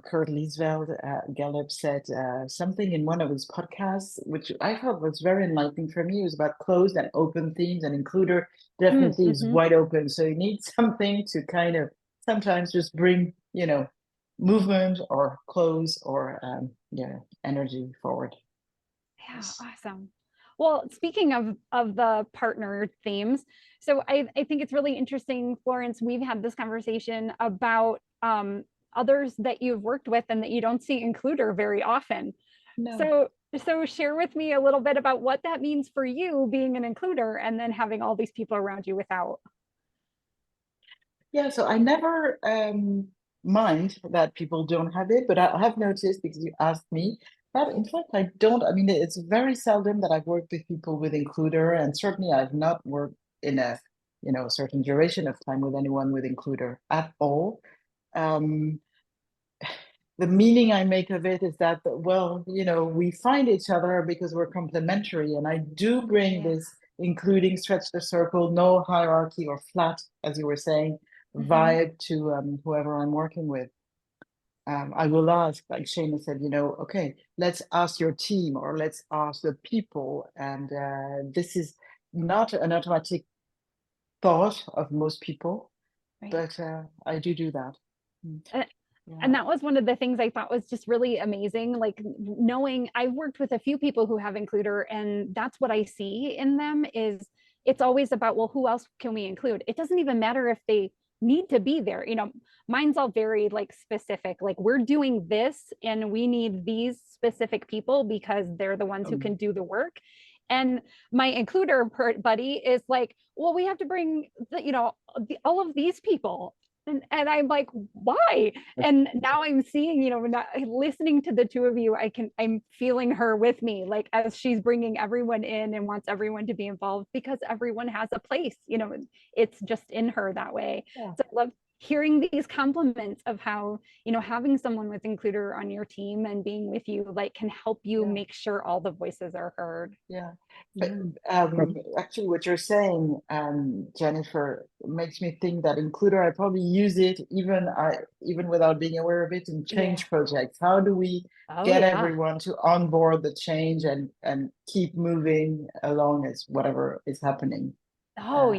Kurt Liesveld, Gallup said something in one of his podcasts, which I thought was very enlightening for me. It was about closed and open themes, and includer definitely is mm-hmm. wide open. So you need something to kind of sometimes just bring, movement or close or energy forward. Yeah, awesome. Well, speaking of the partner themes, so I think it's really interesting, Florence. We've had this conversation about others that you've worked with and that you don't see includer very often. No. So share with me a little bit about what that means for you being an includer and then having all these people around you without. Yeah, so I never mind that people don't have it, but I have noticed because you asked me that in fact I don't. I mean, it's very seldom that I've worked with people with includer, and certainly I've not worked in a certain duration of time with anyone with includer at all. Um, the meaning I make of it is that, well, we find each other because we're complementary, and I do bring Yeah. this including stretch the circle, no hierarchy or flat, as you were saying, vibe to whoever I'm working with. I will ask, like Shana said, okay, let's ask your team or let's ask the people. And this is not an automatic thought of most people, Right. but I do that. And, Yeah. and that was one of the things I thought was just really amazing. Like knowing I've worked with a few people who have includer, and that's what I see in them is it's always about, well, who else can we include? It doesn't even matter if they need to be there. Mine's all very like specific, like we're doing this and we need these specific people because they're the ones who can do the work. And my includer buddy is like, well, we have to bring all of these people. And I'm like, why? And now I'm seeing, listening to the two of you, I'm feeling her with me, like as she's bringing everyone in and wants everyone to be involved because everyone has a place, it's just in her that way. Yeah. So hearing these compliments of how, you know, having someone with includer on your team and being with you, like, can help you make sure all the voices are heard. Yeah. But actually what you're saying, Jennifer, makes me think that includer, I probably use it even without being aware of it in change projects. How do we get everyone to onboard the change and keep moving along as whatever is happening? So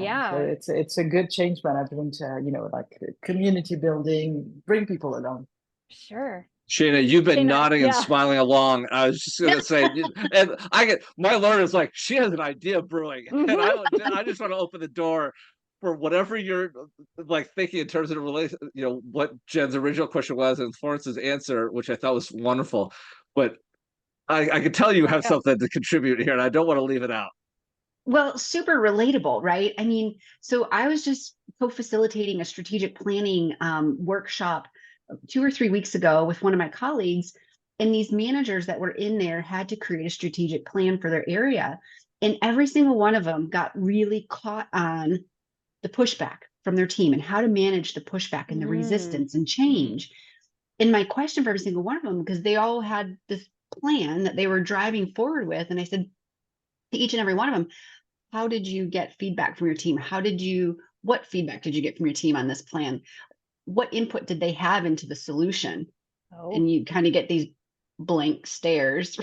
it's a good change management, you know, like community building, bring people along. Sure. Shaina, you've been nodding and smiling along. I was just going to say, and I get my learner's like, she has an idea brewing, and I just want to open the door for whatever you're like thinking in terms of the relation. You know what Jen's original question was, and Florence's answer, which I thought was wonderful. But I could tell you have something to contribute here, and I don't want to leave it out. Well, super relatable, right? I mean, so I was just co-facilitating a strategic planning workshop 2 or 3 weeks ago with one of my colleagues, and these managers that were in there had to create a strategic plan for their area. And every single one of them got really caught on the pushback from their team and how to manage the pushback and the resistance and change. And my question for every single one of them, because they all had this plan that they were driving forward with, and I said to each and every one of them, how did you get feedback from your team? What feedback did you get from your team on this plan? What input did they have into the solution? And you kind of get these blank stares.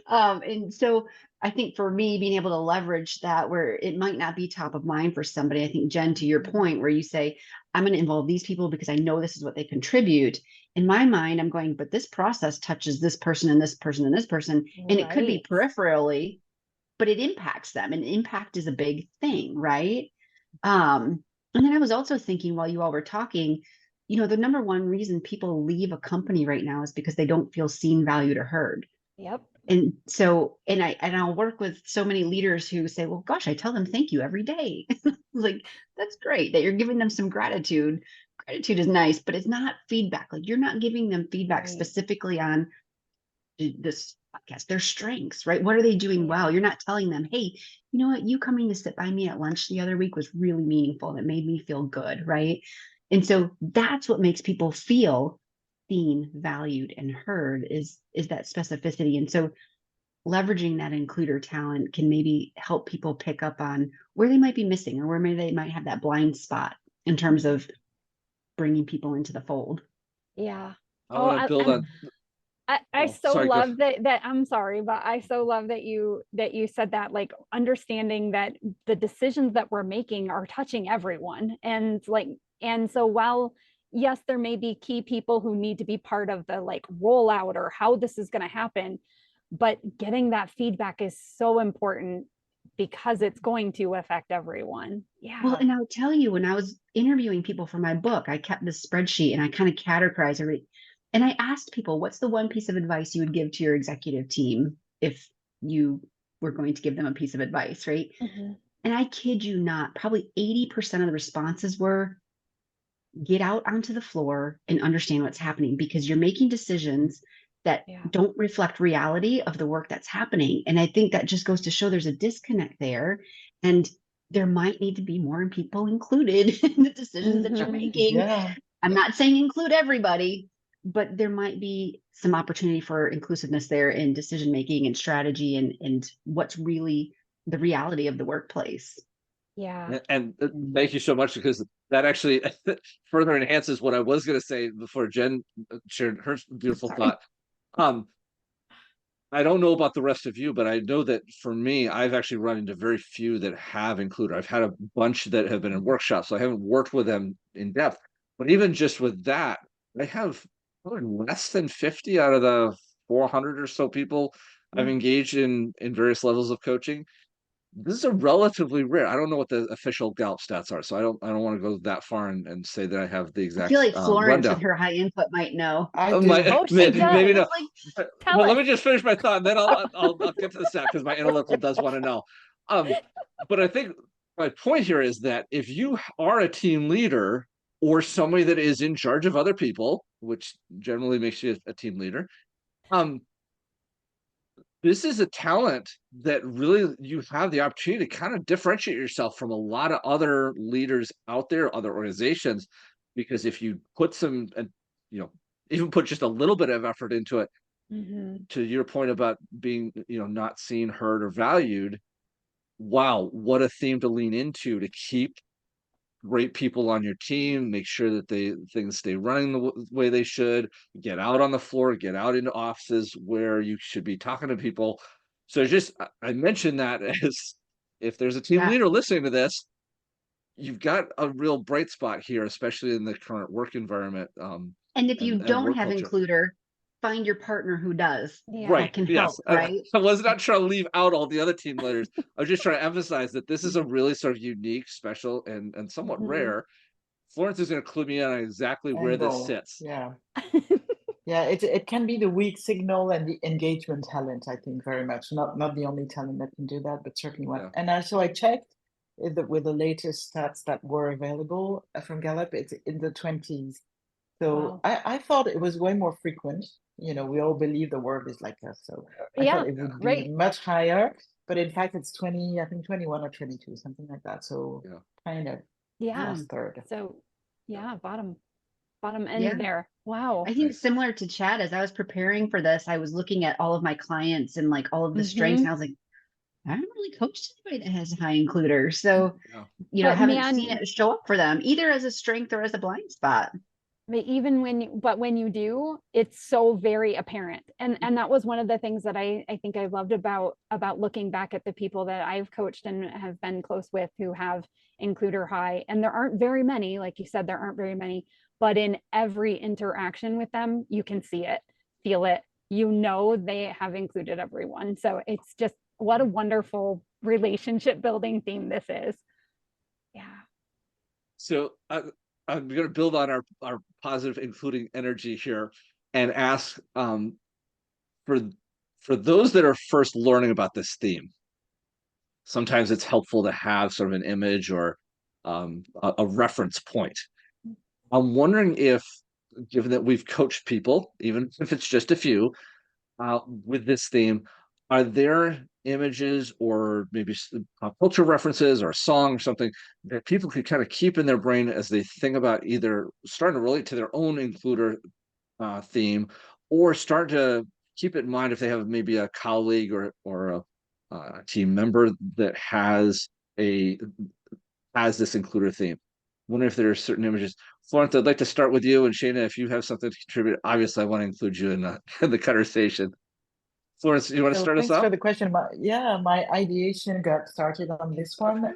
And so I think for me, being able to leverage that where it might not be top of mind for somebody, I think, Jen, to your point, where you say, I'm going to involve these people because I know this is what they contribute. In my mind, I'm going, but this process touches this person and this person and this person. And it could be peripherally, but it impacts them. And impact is a big thing, right? And then I was also thinking while you all were talking, you know, the number one reason people leave a company right now is because they don't feel seen, valued, or heard. Yep. And so, I'll work with so many leaders who say, well, gosh, I tell them thank you every day. Like, that's great that you're giving them some gratitude. Gratitude is nice, but it's not feedback. Like, you're not giving them feedback specifically on this podcast, their strengths, right? What are they doing well? You're not telling them, hey, you know what, you coming to sit by me at lunch the other week was really meaningful and it made me feel good, right? And so that's what makes people feel seen, valued, and heard is that specificity. And so leveraging that includer talent can maybe help people pick up on where they might be missing or where maybe they might have that blind spot in terms of bringing people into the fold. Yeah. I want to build on. I so love that I'm sorry, but I so love that you said that, like, understanding that the decisions that we're making are touching everyone. And so while yes, there may be key people who need to be part of the like rollout or how this is going to happen, but getting that feedback is so important because it's going to affect everyone. Yeah. Well, and I'll tell you, when I was interviewing people for my book, I kept this spreadsheet and I kind of categorized everything. And I asked people, what's the one piece of advice you would give to your executive team if you were going to give them a piece of advice, right? And I kid you not, probably 80% of the responses were, get out onto the floor and understand what's happening, because you're making decisions that don't reflect reality of the work that's happening. And I think that just goes to show there's a disconnect there. And there might need to be more people included in the decisions that you're making. I'm not saying include everybody, but there might be some opportunity for inclusiveness there in decision making and strategy and what's really the reality of the workplace. Yeah. And thank you so much, because that actually further enhances what I was going to say before Jen shared her beautiful thought. I don't know about the rest of you, but I know that for me, I've actually run into very few that have included. I've had a bunch that have been in workshops, so I haven't worked with them in depth. But even just with that, I have less than 50 out of the 400 or so people I've engaged in various levels of coaching. This is a relatively rare. I don't know what the official Gallup stats are, so I don't want to go that far and say that I have the exact. I feel like Florence rundown. With her high input might know. Maybe no. Well, let me just finish my thought, and then I'll get to the stat, because my analytical does want to know. But I think my point here is that if you are a team leader or somebody that is in charge of other people, which generally makes you a team leader, this is a talent that really you have the opportunity to kind of differentiate yourself from a lot of other leaders out there, other organizations, because if you put some, you know, even put just a little bit of effort into it, to your point about being, not seen, heard, or valued, wow, what a theme to lean into to keep great people on your team, make sure that things stay running the way they should, get out on the floor, get out into offices where you should be talking to people. So just I mentioned that as if there's a team leader listening to this, you've got a real bright spot here, especially in the current work environment. And if you don't work have culture. includer, find your partner who does. Right. That can Yes. help, right? I was not trying to leave out all the other team leaders. I was just trying to emphasize that this is a really sort of unique, special, and somewhat rare. Florence is going to clue me in on exactly where this sits. Yeah. Yeah, it can be the weak signal and the engagement talent, I think, very much. Not the only talent that can do that, but certainly one. Yeah. And so I checked with the latest stats that were available from Gallup, it's in the 20s. So I thought it was way more frequent. We all believe the world is like us. So I thought it would be much higher. But in fact, it's 20, I think 21 or 22, something like that. So kind of last third. So bottom end there. Wow. I think similar to Chad, as I was preparing for this, I was looking at all of my clients and like all of the strengths, and I was like, I haven't really coached anybody that has a high includer. So, I haven't seen it show up for them either as a strength or as a blind spot. But when you do, it's so very apparent. And that was one of the things that I think I loved about looking back at the people that I've coached and have been close with who have includer high. And there aren't very many, like you said, there aren't very many, but in every interaction with them, you can see it, feel it, they have included everyone. So it's just, what a wonderful relationship building theme this is. Yeah. So I'm going to build on our positive, including energy here, and ask for those that are first learning about this theme. Sometimes it's helpful to have sort of an image or a reference point. I'm wondering if, given that we've coached people, even if it's just a few, with this theme, are there images or maybe pop culture references or a song or something that people could kind of keep in their brain as they think about either starting to relate to their own includer theme, or start to keep it in mind if they have maybe a colleague or a team member that has this includer theme? I wonder if there are certain images. Florence, I'd like to start with you, and Shaina, if you have something to contribute, obviously I want to include you in the conversation. Florence, you want to start us off? Thanks for the question. My ideation got started on this one.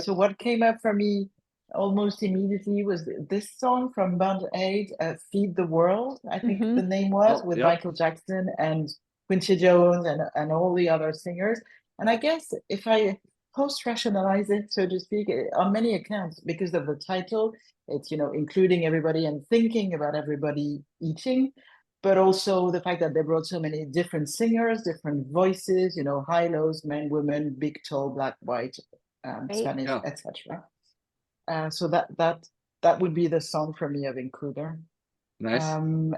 So what came up for me almost immediately was this song from Band Aid, "Feed the World," I think the name was, with Michael Jackson and Quincy Jones and all the other singers. And I guess if I post-rationalize it, so to speak, on many accounts, because of the title, it's, including everybody and thinking about everybody eating, but also the fact that they brought so many different singers, different voices, high, lows, men, women, big, tall, black, white, Spanish, etc. So that would be the song for me of includer. Nice. And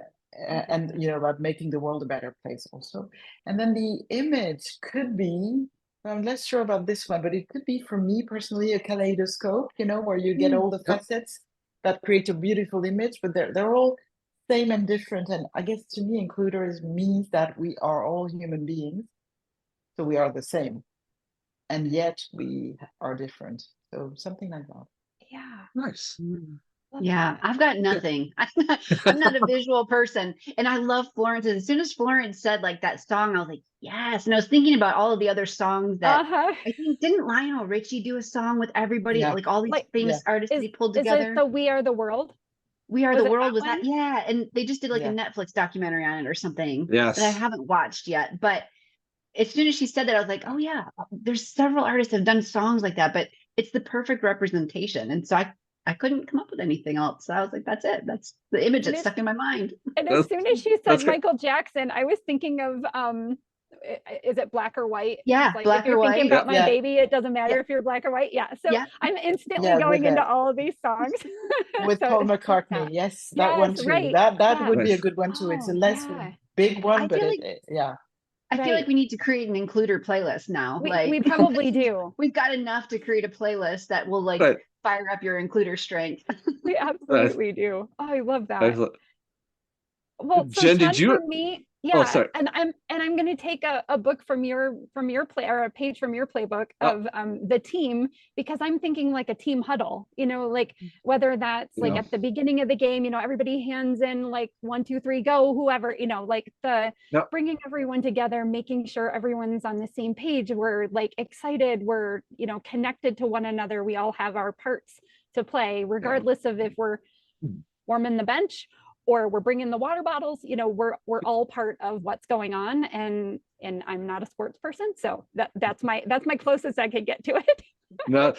about making the world a better place also. And then the image could be, I'm less sure about this one, but it could be, for me personally, a kaleidoscope, where you get all the facets that create a beautiful image, but they're all same and different. And I guess to me, includers means that we are all human beings. So we are the same. And yet we are different. So something like that. Yeah. Nice. Yeah, I've got nothing. I'm not a visual person. And I love Florence. As soon as Florence said like that song, I was like, yes. And I was thinking about all of the other songs that I think, didn't Lionel Richie do a song with everybody? Like all these famous artists he pulled together? Is it the We Are the World? We Are the World, was that? Yeah. And they just did like a Netflix documentary on it or something that I haven't watched yet. But as soon as she said that, I was like, oh yeah, there's several artists that have done songs like that, but it's the perfect representation. And so I couldn't come up with anything else. So I was like, that's it. That's the image that stuck in my mind. And as soon as she said Michael Jackson, I was thinking of, is it Black or White? Yeah, like, Black if you're or thinking White. about my baby, it doesn't matter if you're black or white. Yeah. So I'm instantly going into all of these songs. With Paul McCartney. Yes, that one too. That would be a good one too. It's a less big one, but I feel like we need to create an includer playlist now. We probably do. We've got enough to create a playlist that will like Right. fire up your includer strength. We absolutely do. Oh, I love that. Well, so Jen, 10 did you? for me. Oh, Yeah, sorry. and I'm going to take a book from your play, or a page from your playbook of the team, because I'm thinking like a team huddle, like whether that's like at the beginning of the game, everybody hands in like 1, 2, 3, go, whoever, like the bringing everyone together, making sure everyone's on the same page. We're like excited, we're connected to one another. We all have our parts to play, regardless of if we're warming the bench or we're bringing the water bottles. We're all part of what's going on, and I'm not a sports person, so that's my closest I could get to it. No,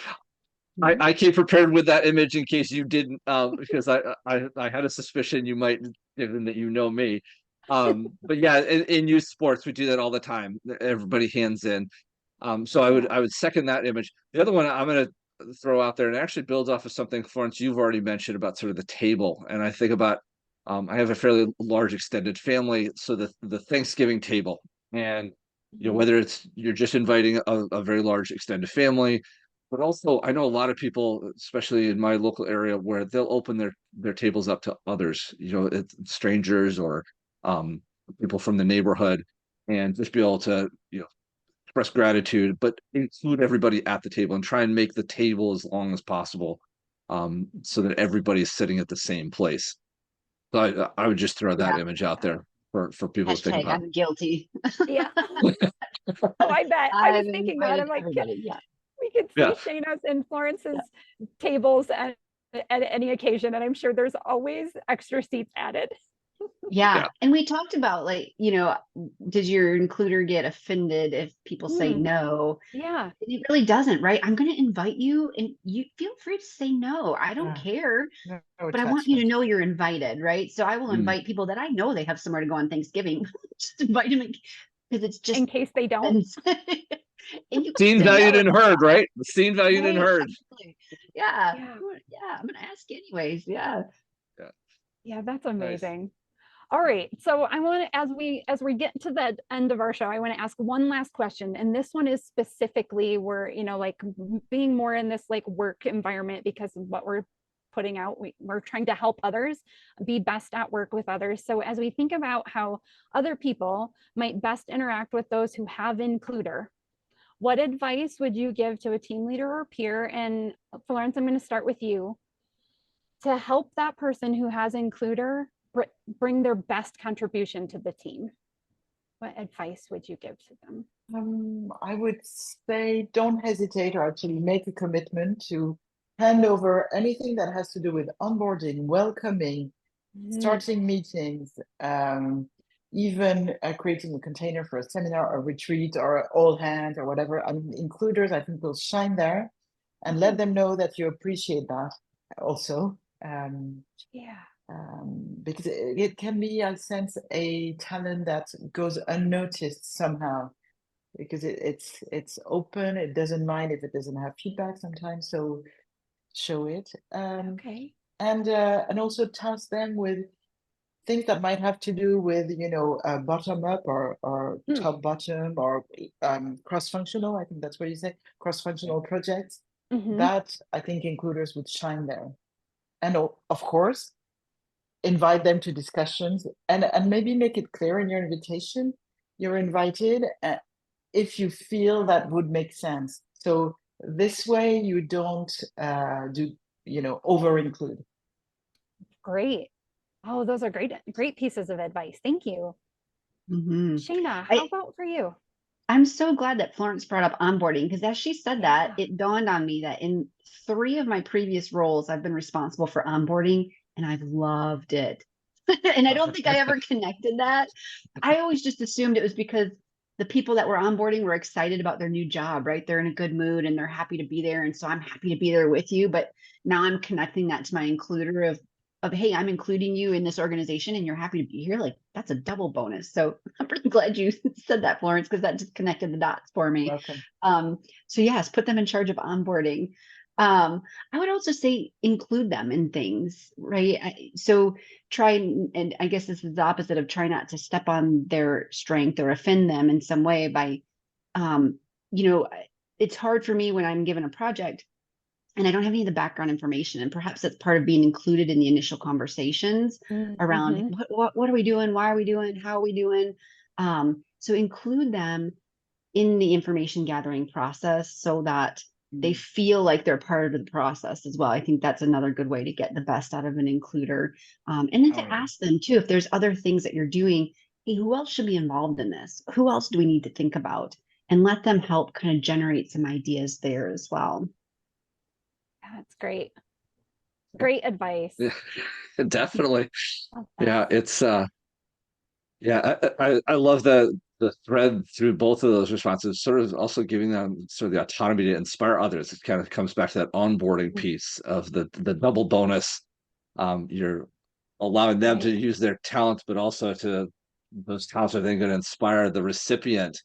I came prepared with that image in case you didn't, because I had a suspicion you might, given that me. But yeah, in youth sports we do that all the time. Everybody hands in. So I would second that image. The other one I'm going to throw out there, and actually builds off of something, Florence, you've already mentioned about sort of the table, and I think about. I have a fairly large extended family, so the Thanksgiving table, and whether it's you're just inviting a very large extended family, but also I know a lot of people, especially in my local area, where they'll open their tables up to others, strangers or people from the neighborhood, and just be able to express gratitude, but include everybody at the table and try and make the table as long as possible, so that everybody's sitting at the same place. So I would just throw that image out there for people to think about. I'm guilty. Yeah. Oh, I bet. I was thinking that. I'm like, we could see Shaina's and Florence's tables at any occasion, and I'm sure there's always extra seats added. Yeah. And we talked about like, does your includer get offended if people say no? Yeah. It really doesn't, right? I'm going to invite you and you feel free to say no. I don't care, but I want you to know you're invited, right? So I will invite people that I know they have somewhere to go on Thanksgiving. Just invite them because it's just in case they don't. Seen, valued, and heard, right? Seen, valued, and heard. Yeah. I'm going to ask you anyways. Yeah. Yeah, that's amazing. Nice. All right, so I want to, as we get to the end of our show, I want to ask one last question, and this one is specifically where like being more in this like work environment, because of what we're putting out, we're trying to help others be best at work with others. So as we think about how other people might best interact with those who have includer, what advice would you give to a team leader or peer? And Florence, I'm going to start with you, to help that person who has includer bring their best contribution to the team. What advice would you give to them? I would say don't hesitate, or actually make a commitment to hand over anything that has to do with onboarding, welcoming, starting meetings, even creating a container for a seminar or retreat or all hands or whatever. Includers, I think, will shine there, and let them know that you appreciate that also. Because it can be, I sense, a talent that goes unnoticed somehow, because it's open, it doesn't mind if it doesn't have feedback sometimes, so show it. And also task them with things that might have to do with bottom up or top bottom or cross-functional. I think that's what you say, cross-functional projects. That I think includers would shine there. And of course, invite them to discussions, and maybe make it clear in your invitation you're invited if you feel that would make sense. So this way you don't over include. Great. Oh, those are great pieces of advice. Thank you. Shaina, how about for you? I'm so glad that Florence brought up onboarding, because as she said that, it dawned on me that in 3 of my previous roles, I've been responsible for onboarding, and I've loved it. And I don't think I ever connected that. I always just assumed it was because the people that were onboarding were excited about their new job, right? They're in a good mood and they're happy to be there. And so I'm happy to be there with you. But now I'm connecting that to my includer of, hey, I'm including you in this organization and you're happy to be here, like that's a double bonus. So I'm really glad you said that, Florence, because that just connected the dots for me. Welcome. So yes, put them in charge of onboarding. I would also say include them in things, right? So try, and I guess this is the opposite of try not to step on their strength or offend them in some way by, you know, it's hard for me when I'm given a project and I don't have any of the background information. And perhaps that's part of being included in the initial conversations around what are we doing? Why are we doing? How are we doing? So include them in the information gathering process so that they feel like they're part of the process as well. I think that's another good way to get the best out of an includer. And then to ask them too, if there's other things that you're doing, hey, who else should be involved in this? Who else do we need to think about? And let them help kind of generate some ideas there as well. That's great. Great advice. Yeah, definitely. Yeah, it's I love the thread through both of those responses, sort of also giving them sort of the autonomy to inspire others. It kind of comes back to that onboarding piece of the double bonus. You're allowing them to use their talents, but also to those talents are then going to inspire the recipient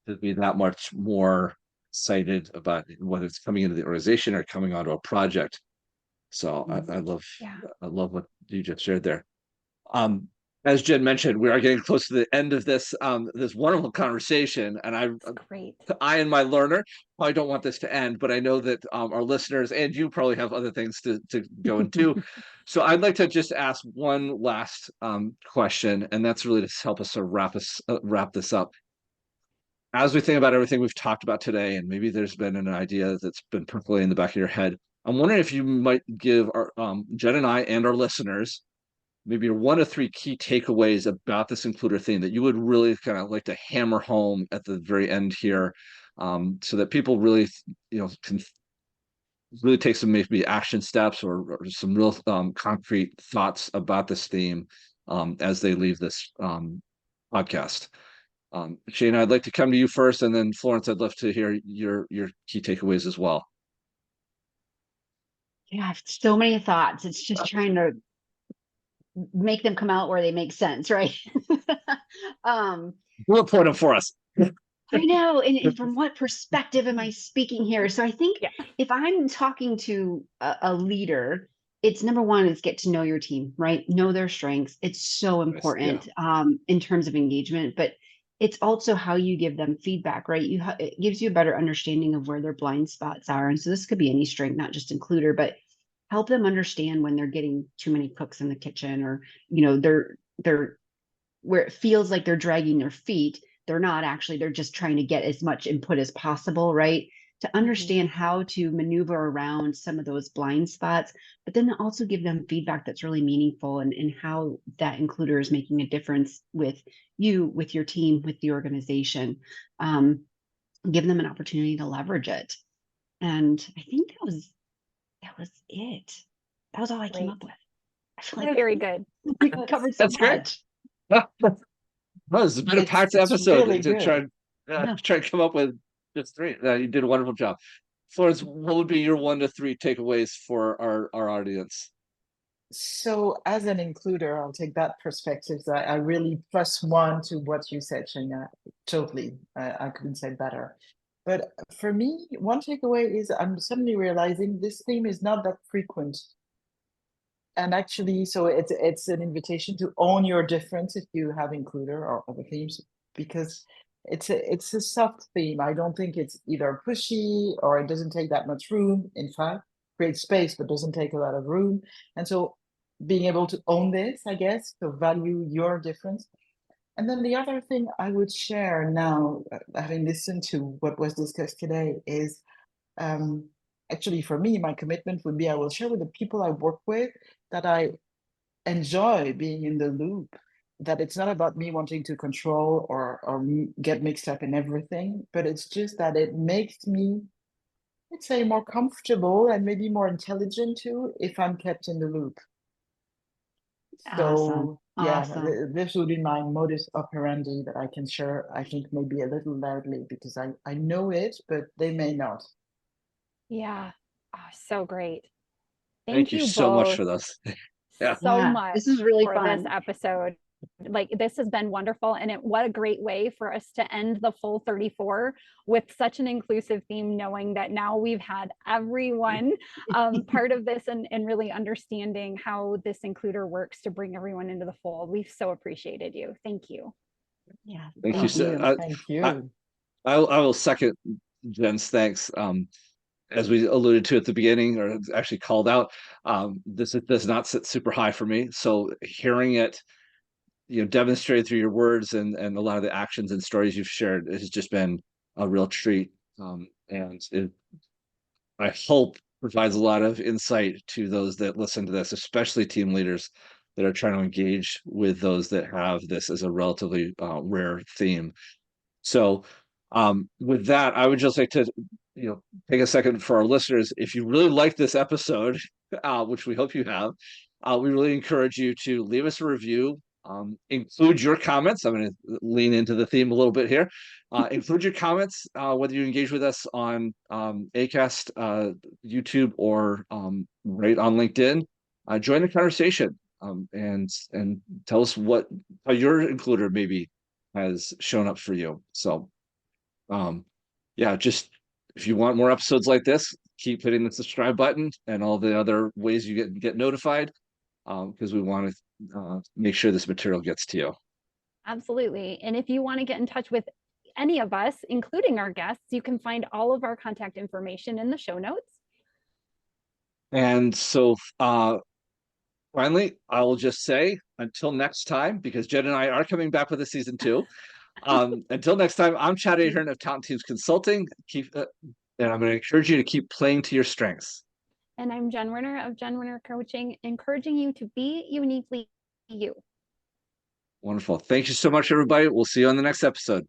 to be that much more excited about whether it's coming into the organization or coming onto a project. So I love what you just shared there. As Jen mentioned, we are getting close to the end of this this wonderful conversation, and I and my learner probably don't want this to end, but I know that our listeners and you probably have other things to go and do. So I'd like to just ask one last question, and that's really to help us sort of wrap this up. As we think about everything we've talked about today, and maybe there's been an idea that's been percolating in the back of your head, I'm wondering if you might give our Jen and I and our listeners maybe your 1 to 3 key takeaways about this includer theme that you would really kind of like to hammer home at the very end here, so that people really, can really take some maybe action steps or some real concrete thoughts about this theme as they leave this podcast. Shaina, I'd like to come to you first, and then Florence, I'd love to hear your key takeaways as well. Yeah, I have so many thoughts. It's just trying to make them come out where they make sense, right? Bullet point them for us. I know. And from what perspective am I speaking here? So I think if I'm talking to a leader, it's number one is get to know your team, right? Know their strengths. It's so important in terms of engagement, but it's also how you give them feedback, right? It gives you a better understanding of where their blind spots are. And so this could be any strength, not just includer, but help them understand when they're getting too many cooks in the kitchen, or, they're where it feels like they're dragging their feet. They're not actually, they're just trying to get as much input as possible, right? To understand how to maneuver around some of those blind spots, but then also give them feedback that's really meaningful and how that includer is making a difference with you, with your team, with the organization. Give them an opportunity to leverage it. And I think that was it. That was all I came up with. I feel like very good. We covered so much. Well, it's been a packed episode really to try and come up with just 3. You did a wonderful job. Florence, what would be your 1 to 3 takeaways for our audience? So as an includer, I'll take that perspective. I really +1 to what you said, Shaina. Totally. I couldn't say better. But for me, one takeaway is I'm suddenly realizing this theme is not that frequent. And actually, so it's an invitation to own your difference if you have includer or other themes, because it's a soft theme. I don't think it's either pushy or it doesn't take that much room. In fact, creates space but doesn't take a lot of room. And so being able to own this, I guess, to value your difference. And then the other thing I would share now, having listened to what was discussed today, is actually for me, my commitment would be I will share with the people I work with that I enjoy being in the loop, that it's not about me wanting to control or get mixed up in everything, but it's just that it makes me, let's say, more comfortable and maybe more intelligent too if I'm kept in the loop. So this would be my modus operandi that I can share, I think maybe a little loudly, because I know it, but they may not. Yeah. Oh, so great. Thank you so much for this. Yeah. so Yeah, much this is really for fun. this episode. Like, this has been wonderful, and what a great way for us to end the full 34 with such an inclusive theme, knowing that now we've had everyone part of this, and really understanding how this includer works to bring everyone into the fold. We've so appreciated you. Thank you. Yeah, Thank you. thank So, you. Thank I, you. I will second Jen's thanks. As we alluded to at the beginning, or actually called out, this does not sit super high for me. So hearing it, demonstrated through your words and a lot of the actions and stories you've shared, it has just been a real treat. And I hope provides a lot of insight to those that listen to this, especially team leaders that are trying to engage with those that have this as a relatively rare theme. So with that, I would just like to, take a second for our listeners. If you really like this episode, which we hope you have, we really encourage you to leave us a review. Include your comments. I'm going to lean into the theme a little bit here. Include your comments, whether you engage with us on Acast, YouTube, or right on LinkedIn. Join the conversation, and tell us how your includer maybe has shown up for you. So yeah, just if you want more episodes like this, keep hitting the subscribe button and all the other ways you get notified, because we want to make sure this material gets to you. Absolutely. And if you want to get in touch with any of us, including our guests, you can find all of our contact information in the show notes. And so finally, I will just say until next time, because Jen and I are coming back with a season 2. Until next time, I'm Chad Ahern of Talent Teams Consulting. And I'm going to encourage you to keep playing to your strengths. And I'm Jen Werner of Jen Werner Coaching, encouraging you to be uniquely you. Wonderful. Thank you so much, everybody. We'll see you on the next episode.